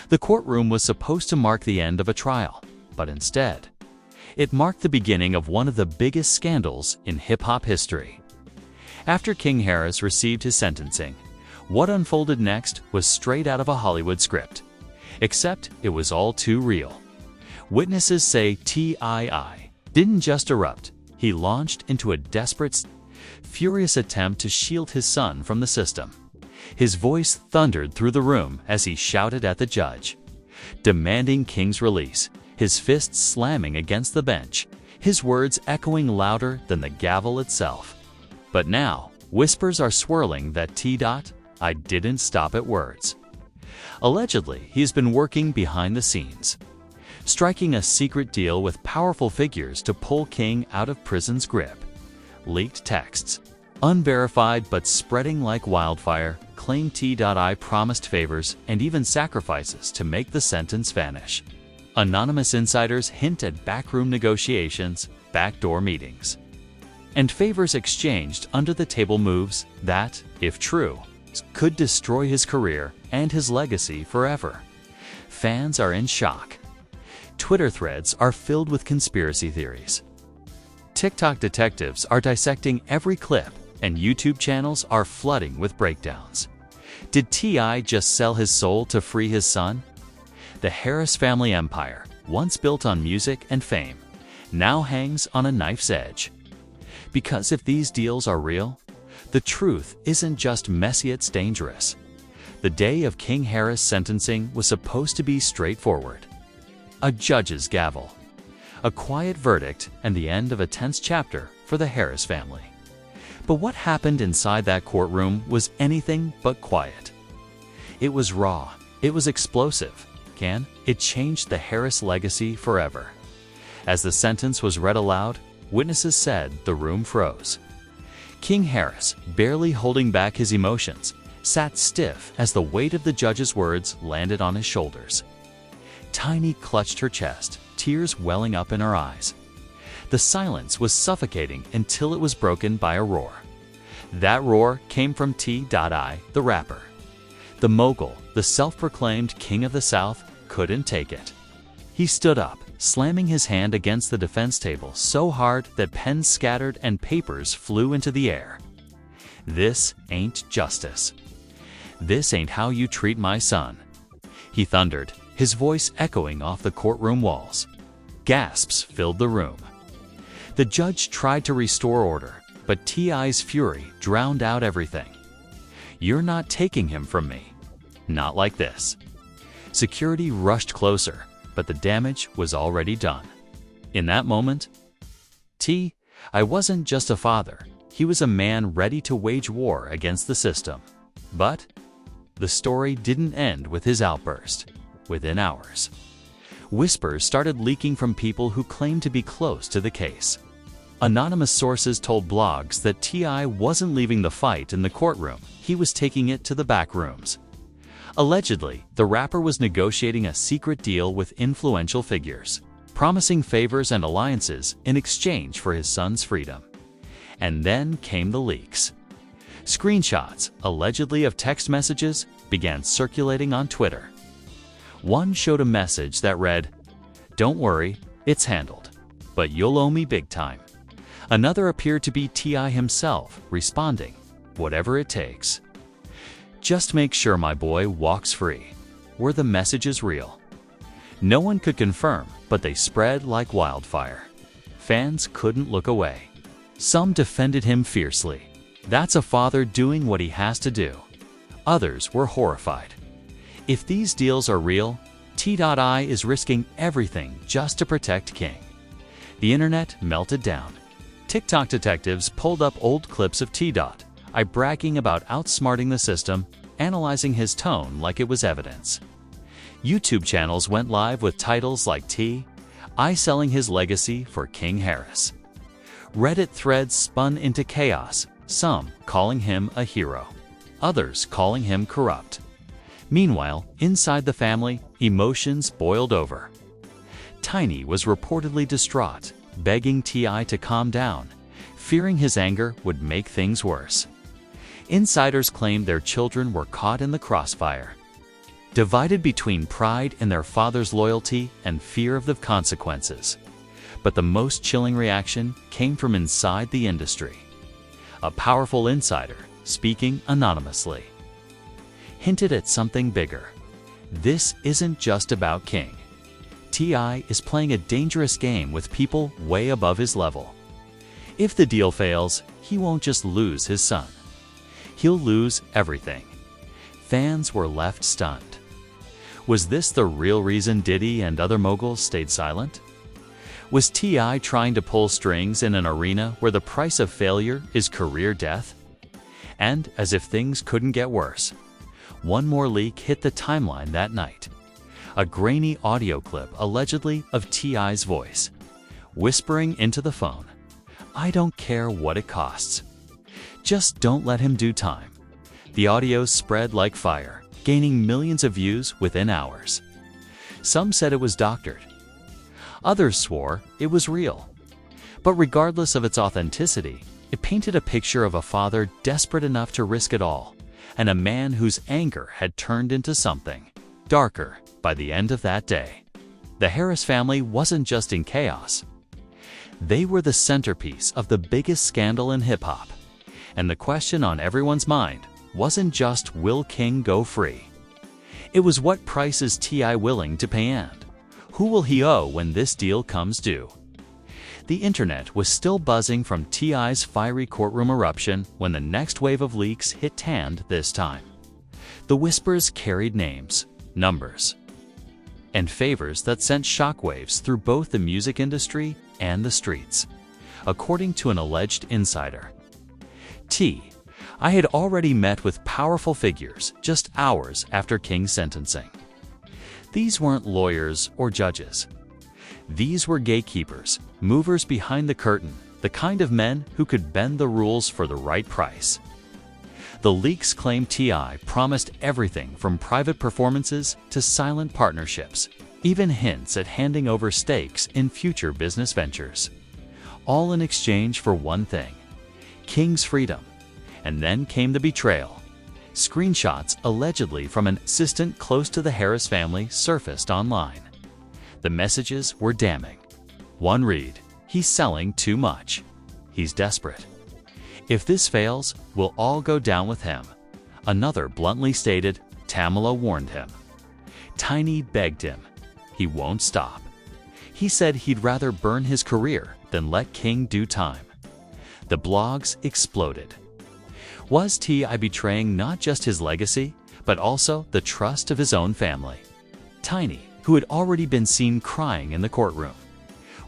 The courtroom was supposed to mark the end of a trial, but instead, it marked the beginning of one of the biggest scandals in hip-hop history. After King Harris received his sentencing, what unfolded next was straight out of a Hollywood script. Except it was all too real. Witnesses say T.I. didn't just erupt, he launched into a desperate, furious attempt to shield his son from the system. His voice thundered through the room as he shouted at the judge, demanding King's release, his fists slamming against the bench, his words echoing louder than the gavel itself. But now, whispers are swirling that T.I. didn't stop at words. Allegedly, he's been working behind the scenes, striking a secret deal with powerful figures to pull King out of prison's grip. Leaked texts, unverified but spreading like wildfire, claim T.I. promised favors and even sacrifices to make the sentence vanish. Anonymous insiders hint at backroom negotiations, backdoor meetings, and favors exchanged under the table moves that, if true, could destroy his career and his legacy forever. Fans are in shock. Twitter threads are filled with conspiracy theories. TikTok detectives are dissecting every clip, and YouTube channels are flooding with breakdowns. Did T.I. just sell his soul to free his son? The Harris family empire, once built on music and fame, now hangs on a knife's edge. Because if these deals are real, the truth isn't just messy, it's dangerous. The day of King Harris' sentencing was supposed to be straightforward. A judge's gavel, a quiet verdict, and the end of a tense chapter for the Harris family. But what happened inside that courtroom was anything but quiet. It was raw, it was explosive, it changed the Harris legacy forever. As the sentence was read aloud, witnesses said the room froze. King Harris, barely holding back his emotions, sat stiff as the weight of the judge's words landed on his shoulders. Tiny clutched her chest, tears welling up in her eyes. The silence was suffocating until it was broken by a roar. That roar came from T.I., the rapper. The mogul, the self-proclaimed king of the South, couldn't take it. He stood up, slamming his hand against the defense table so hard that pens scattered and papers flew into the air. "This ain't justice. This ain't how you treat my son," he thundered, his voice echoing off the courtroom walls. Gasps filled the room. The judge tried to restore order, but T.I.'s fury drowned out everything. "You're not taking him from me. Not like this." Security rushed closer, but the damage was already done. In that moment, T.I. wasn't just a father, he was a man ready to wage war against the system. But the story didn't end with his outburst. Within hours, whispers started leaking from people who claimed to be close to the case. Anonymous sources told blogs that T.I. wasn't leaving the fight in the courtroom, he was taking it to the back rooms. Allegedly, the rapper was negotiating a secret deal with influential figures, promising favors and alliances in exchange for his son's freedom. And then came the leaks. Screenshots, allegedly of text messages, began circulating on Twitter. One showed a message that read, "Don't worry, it's handled, but you'll owe me big time." Another appeared to be T.I. himself, responding, "Whatever it takes. Just make sure my boy walks free." Were the messages real? No one could confirm, but they spread like wildfire. Fans couldn't look away. Some defended him fiercely. That's a father doing what he has to do. Others were horrified. If these deals are real, T.I. is risking everything just to protect King. The internet melted down. TikTok detectives pulled up old clips of T.I. bragging about outsmarting the system, analyzing his tone like it was evidence. YouTube channels went live with titles like T.I. selling his legacy for King Harris. Reddit threads spun into chaos, some calling him a hero, others calling him corrupt. Meanwhile, inside the family, emotions boiled over. Tiny was reportedly distraught, begging T.I. to calm down, fearing his anger would make things worse. Insiders claimed their children were caught in the crossfire. divided between pride in their father's loyalty and fear of the consequences. But the most chilling reaction came from inside the industry. A powerful insider, speaking anonymously, hinted at something bigger. This isn't just about King. T.I. is playing a dangerous game with people way above his level. If the deal fails, he won't just lose his son. He'll lose everything. Fans were left stunned. Was this the real reason Diddy and other moguls stayed silent? Was T.I. trying to pull strings in an arena where the price of failure is career death? And as if things couldn't get worse, one more leak hit the timeline that night. A grainy audio clip allegedly of T.I.'s voice, whispering into the phone, "I don't care what it costs. Just don't let him do time." The audio spread like fire, gaining millions of views within hours. Some said it was doctored. Others swore it was real. But regardless of its authenticity, it painted a picture of a father desperate enough to risk it all, and a man whose anger had turned into something darker by the end of that day. The Harris family wasn't just in chaos. They were the centerpiece of the biggest scandal in hip-hop. And the question on everyone's mind wasn't just, will King go free? It was, what price is T.I. willing to pay, and who will he owe when this deal comes due? The internet was still buzzing from T.I.'s fiery courtroom eruption when the next wave of leaks hit hand this time. The whispers carried names, numbers, and favors that sent shockwaves through both the music industry and the streets. According to an alleged insider, I had already met with powerful figures just hours after King's sentencing. These weren't lawyers or judges. These were gatekeepers, movers behind the curtain, the kind of men who could bend the rules for the right price. The leaks claim T.I. promised everything from private performances to silent partnerships, even hints at handing over stakes in future business ventures. All in exchange for one thing: King's freedom. And then came the betrayal. Screenshots allegedly from an assistant close to the Harris family surfaced online. The messages were damning. One read, "He's selling too much. He's desperate. If this fails, we'll all go down with him." Another bluntly stated, "Tamala warned him." Tiny begged him. He won't stop. He said he'd rather burn his career than let King do time. The blogs exploded. Was T.I. betraying not just his legacy, but also the trust of his own family? Tiny, who had already been seen crying in the courtroom,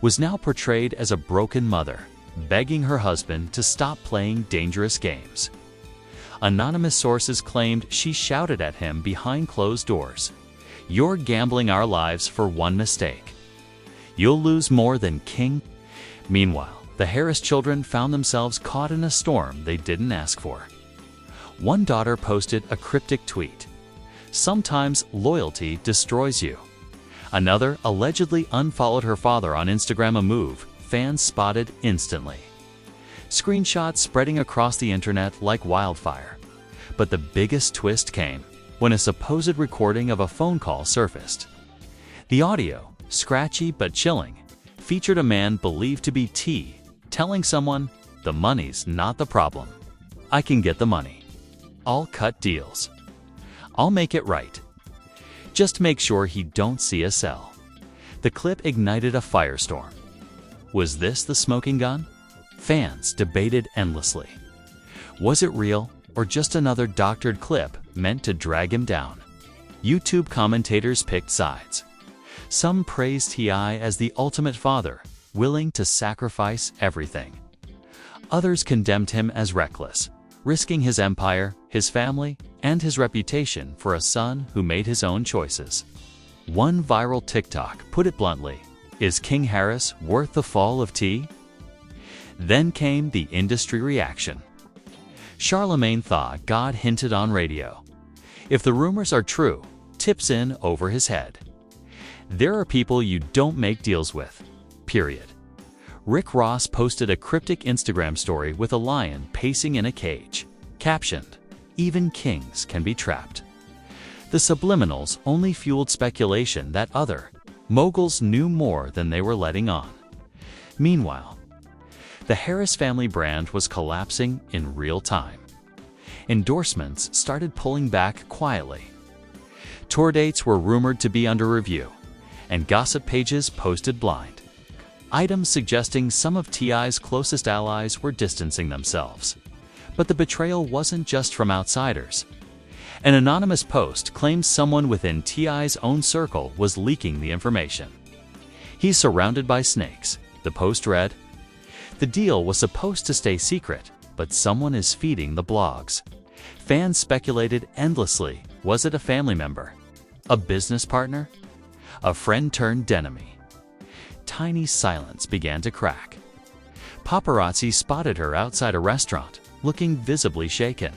was now portrayed as a broken mother, begging her husband to stop playing dangerous games. Anonymous sources claimed she shouted at him behind closed doors, "You're gambling our lives for one mistake. You'll lose more than King." Meanwhile, the Harris children found themselves caught in a storm they didn't ask for. One daughter posted a cryptic tweet, "Sometimes loyalty destroys you." Another allegedly unfollowed her father on Instagram, a move fans spotted instantly. Screenshots spreading across the internet like wildfire. But the biggest twist came when a supposed recording of a phone call surfaced. The audio, scratchy but chilling, featured a man believed to be T telling someone, "The money's not the problem. I can get the money. I'll cut deals. I'll make it right. Just make sure he don't see a cell." The clip ignited a firestorm. Was this the smoking gun? Fans debated endlessly. Was it real or just another doctored clip meant to drag him down? YouTube commentators picked sides. Some praised T.I. as the ultimate father, willing to sacrifice everything. Others condemned him as reckless, risking his empire, his family, and his reputation for a son who made his own choices. One viral TikTok put it bluntly, "Is King Harris worth the fall of T?" Then came the industry reaction. Charlemagne thought God hinted on radio. If the rumors are true, tips in over his head. There are people you don't make deals with, period. Rick Ross posted a cryptic Instagram story with a lion pacing in a cage, captioned, "Even kings can be trapped." The subliminals only fueled speculation that other moguls knew more than they were letting on. Meanwhile, the Harris family brand was collapsing in real time. Endorsements started pulling back quietly. Tour dates were rumored to be under review, and gossip pages posted blind. Items suggesting some of T.I.'s closest allies were distancing themselves. But the betrayal wasn't just from outsiders. An anonymous post claims someone within T.I.'s own circle was leaking the information. He's surrounded by snakes. The post read, "The deal was supposed to stay secret, but someone is feeding the blogs." Fans speculated endlessly. Was it a family member? A business partner? A friend turned enemy? Tiny's silence began to crack. Paparazzi spotted her outside a restaurant, looking visibly shaken.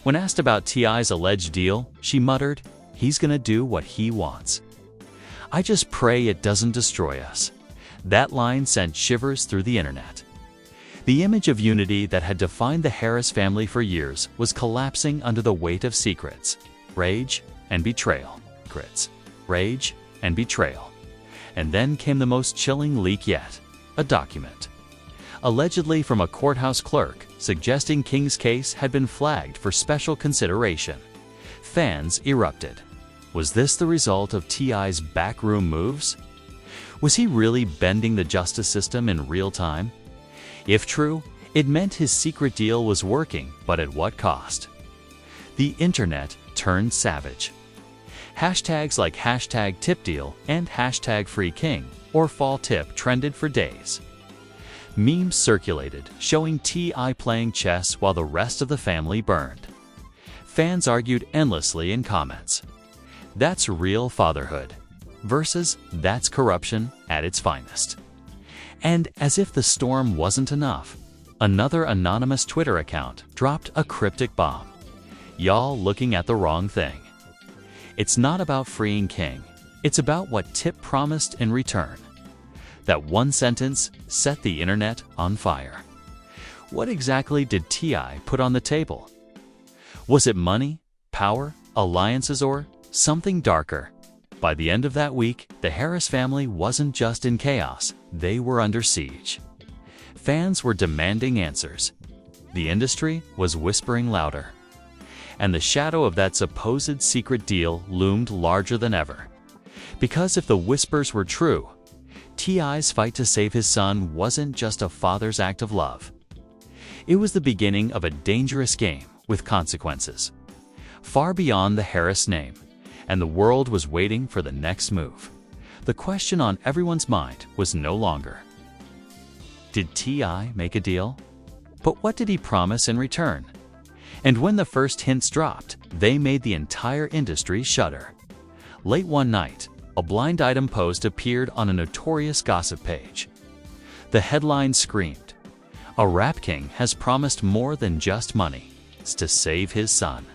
When asked about T.I.'s alleged deal, she muttered, "He's gonna do what he wants. I just pray it doesn't destroy us." That line sent shivers through the internet. The image of unity that had defined the Harris family for years was collapsing under the weight of secrets, rage, and betrayal. Rage and betrayal. And then came the most chilling leak yet, a document. Allegedly from a courthouse clerk, suggesting King's case had been flagged for special consideration. Fans erupted. Was this the result of T.I.'s backroom moves? Was he really bending the justice system in real time? If true, it meant his secret deal was working, but at what cost? The internet turned savage. Hashtags like #TipDeal and #FreeKing or Fall Tip trended for days. Memes circulated showing T.I. playing chess while the rest of the family burned. Fans argued endlessly in comments. That's real fatherhood versus that's corruption at its finest. And as if the storm wasn't enough, another anonymous Twitter account dropped a cryptic bomb. "Y'all looking at the wrong thing. It's not about freeing King. It's about what Tip promised in return." That one sentence set the internet on fire. What exactly did T.I. put on the table? Was it money, power, alliances, or something darker? By the end of that week, the Harris family wasn't just in chaos, they were under siege. Fans were demanding answers. The industry was whispering louder. And the shadow of that supposed secret deal loomed larger than ever. Because if the whispers were true, T.I.'s fight to save his son wasn't just a father's act of love. It was the beginning of a dangerous game with consequences, far beyond the Harris name, and the world was waiting for the next move. The question on everyone's mind was no longer, did T.I. make a deal? But what did he promise in return? And when the first hints dropped, they made the entire industry shudder. Late one night, a blind item post appeared on a notorious gossip page. The headline screamed, "A rap king has promised more than just money. It's to save his son."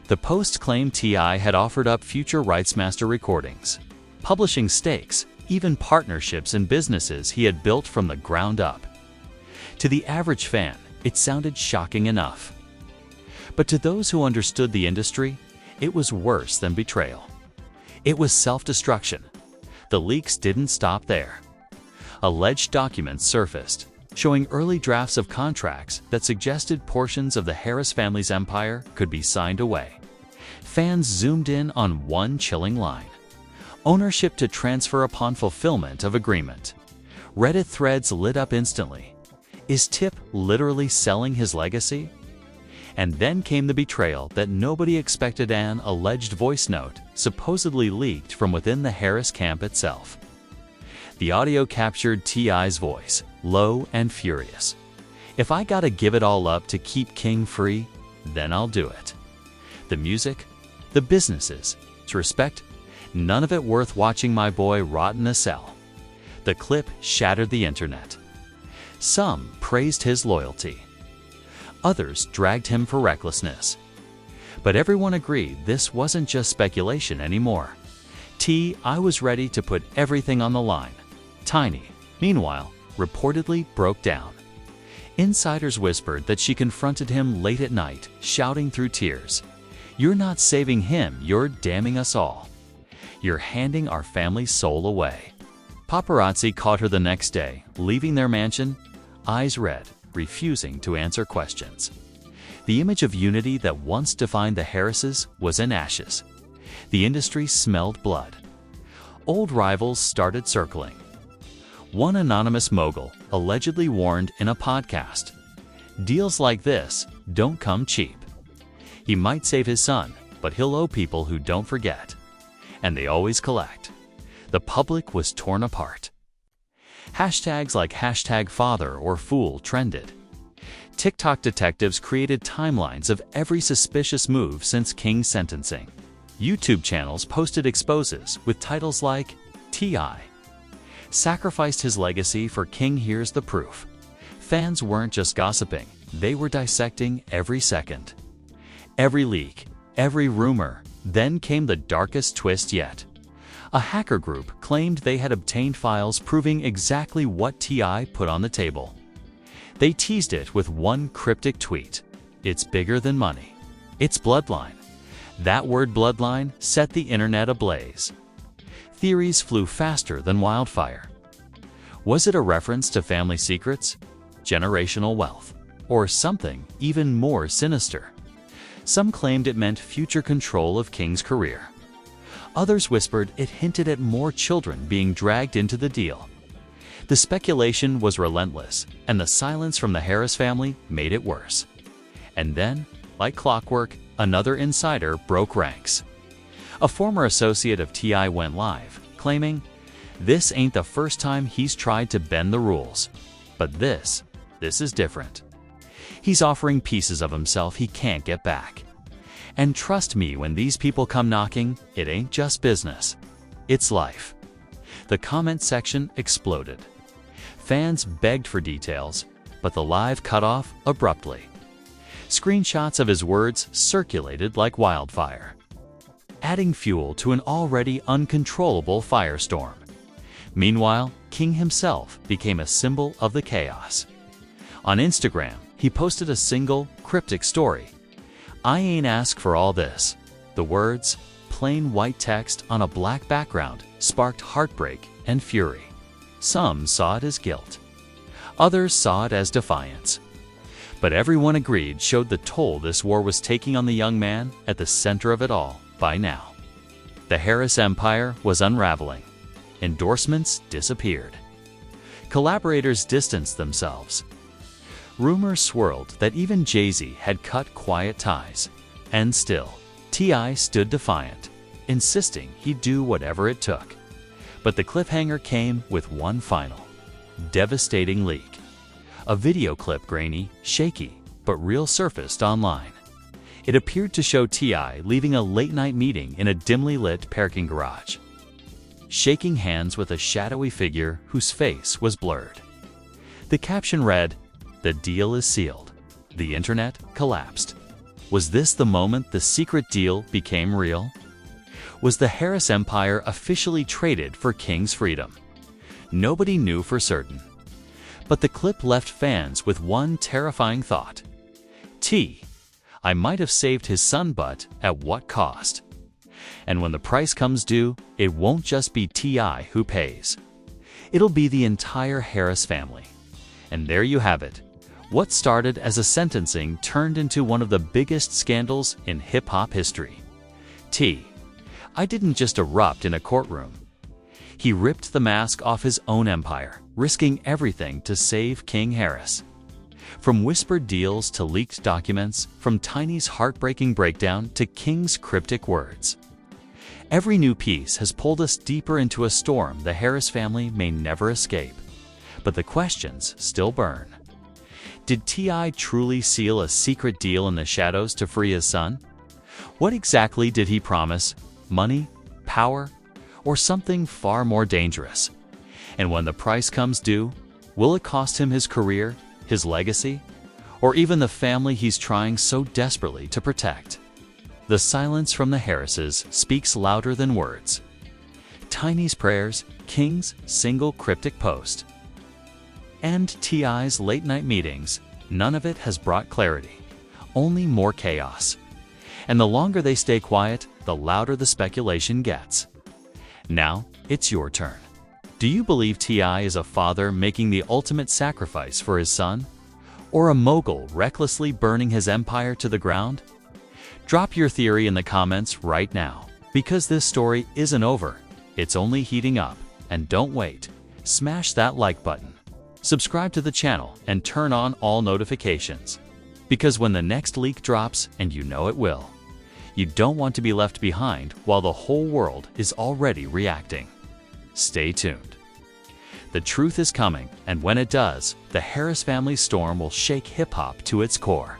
The post claimed T.I. had offered up future rights master recordings, publishing stakes, even partnerships in businesses he had built from the ground up. To the average fan, it sounded shocking enough. But to those who understood the industry, it was worse than betrayal. It was self-destruction. The leaks didn't stop there. Alleged documents surfaced, showing early drafts of contracts that suggested portions of the Harris family's empire could be signed away. Fans zoomed in on one chilling line: ownership to transfer upon fulfillment of agreement. Reddit threads lit up instantly. Is Tip literally selling his legacy? And then came the betrayal that nobody expected: an alleged voice note supposedly leaked from within the Harris camp itself. The audio captured T.I.'s voice, low and furious. "If I gotta give it all up to keep King free, then I'll do it. The music, the businesses, to respect, none of it worth watching my boy rot in a cell." The clip shattered the internet. Some praised his loyalty. Others dragged him for recklessness. But everyone agreed this wasn't just speculation anymore. T.I. was ready to put everything on the line. Tiny, meanwhile, reportedly broke down. Insiders whispered that she confronted him late at night, shouting through tears, You're not saving him, you're damning us all. You're handing our family's soul away. Paparazzi caught her the next day, leaving their mansion, eyes red, refusing to answer questions. The image of unity that once defined the Harrises was in ashes. The industry smelled blood. Old rivals started circling. One anonymous mogul allegedly warned in a podcast, "Deals like this don't come cheap." He might save his son, but he'll owe people who don't forget. And they always collect. The public was torn apart. Hashtags like #father or fool trended. TikTok detectives created timelines of every suspicious move since King's sentencing. YouTube channels posted exposes with titles like T.I. sacrificed his legacy for King, here's the proof. Fans weren't just gossiping, they were dissecting every second. Every leak, every rumor. Then came the darkest twist yet. A hacker group claimed they had obtained files proving exactly what T.I. put on the table. They teased it with one cryptic tweet: "It's bigger than money. It's bloodline." That word bloodline set the internet ablaze. Theories flew faster than wildfire. Was it a reference to family secrets, generational wealth, or something even more sinister? Some claimed it meant future control of King's career. Others whispered it hinted at more children being dragged into the deal. The speculation was relentless, and the silence from the Harris family made it worse. And then, like clockwork, another insider broke ranks. A former associate of T.I. went live, claiming, "This ain't the first time he's tried to bend the rules. But this is different. He's offering pieces of himself he can't get back. And trust me, when these people come knocking, it ain't just business. It's life." The comment section exploded. Fans begged for details, but the live cut off abruptly. Screenshots of his words circulated like wildfire, adding fuel to an already uncontrollable firestorm. Meanwhile, King himself became a symbol of the chaos. On Instagram, he posted a single, cryptic story. "I ain't asked for all this." The words, plain white text on a black background, sparked heartbreak and fury. Some saw it as guilt. Others saw it as defiance. But everyone agreed showed the toll this war was taking on the young man at the center of it all by now. The Harris empire was unraveling. Endorsements disappeared. Collaborators distanced themselves. Rumors swirled that even Jay-Z had cut quiet ties. And still, T.I. stood defiant, insisting he'd do whatever it took. But the cliffhanger came with one final, devastating leak. A video clip, grainy, shaky, but real, surfaced online. It appeared to show T.I. leaving a late-night meeting in a dimly lit parking garage, shaking hands with a shadowy figure whose face was blurred. The caption read, "The deal is sealed." The internet collapsed. Was this the moment the secret deal became real? Was the Harris empire officially traded for King's freedom? Nobody knew for certain. But the clip left fans with one terrifying thought. I might have saved his son, but at what cost? And when the price comes due, it won't just be T.I. who pays. It'll be the entire Harris family. And there you have it. What started as a sentencing turned into one of the biggest scandals in hip-hop history. T.I. didn't just erupt in a courtroom. He ripped the mask off his own empire, risking everything to save King Harris. From whispered deals to leaked documents, from Tiny's heartbreaking breakdown to King's cryptic words. Every new piece has pulled us deeper into a storm the Harris family may never escape. But the questions still burn. Did T.I. truly seal a secret deal in the shadows to free his son? What exactly did he promise? Money? Power? Or something far more dangerous? And when the price comes due, will it cost him his career, his legacy, or even the family he's trying so desperately to protect? The silence from the Harrises speaks louder than words. Tiny's prayers, King's single cryptic post, and T.I.'s late-night meetings, none of it has brought clarity, only more chaos. And the longer they stay quiet, the louder the speculation gets. Now, it's your turn. Do you believe T.I is a father making the ultimate sacrifice for his son? Or a mogul recklessly burning his empire to the ground? Drop your theory in the comments right now, because this story isn't over. It's only heating up. And don't wait. Smash that like button. Subscribe to the channel and turn on all notifications. Because when the next leak drops, and you know it will, you don't want to be left behind while the whole world is already reacting. Stay tuned. The truth is coming, and when it does, the Harris family storm will shake hip-hop to its core.